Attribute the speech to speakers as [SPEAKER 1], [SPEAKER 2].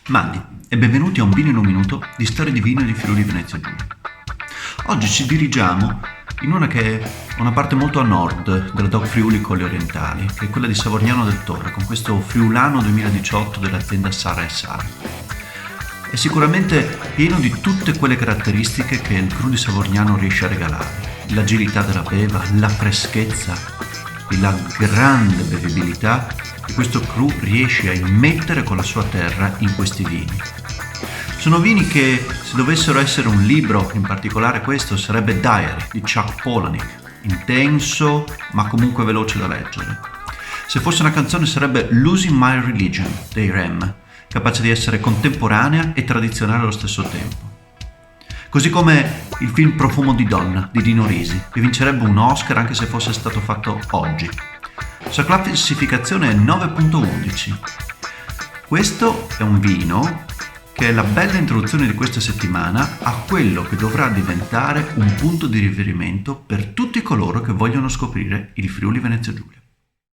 [SPEAKER 1] Mandi e benvenuti a Un vino in un minuto di storie di vino di Friuli Venezia Giulia. Oggi ci dirigiamo in una parte molto a nord della DOC Friuli Colli Orientali, che è quella di Savorgnano del Torre, con questo Friulano 2018 dell'azienda Sara & Sara. È sicuramente pieno di tutte quelle caratteristiche che il cru di Savorgnano riesce a regalare: l'agilità della beva, la freschezza e la grande bevibilità che questo cru riesce a immettere con la sua terra in questi vini. Sono vini che, se dovessero essere un libro, in particolare questo, sarebbe Diary di Chuck Palahniuk, intenso ma comunque veloce da leggere. Se fosse una canzone sarebbe Losing My Religion dei Rem, capace di essere contemporanea e tradizionale allo stesso tempo. Così come il film Profumo di donna di Dino Risi, che vincerebbe un Oscar anche se fosse stato fatto oggi. Sua classificazione è 9.11. Questo è un vino che è la bella introduzione di questa settimana a quello che dovrà diventare un punto di riferimento per tutti coloro che vogliono scoprire il Friuli Venezia Giulia.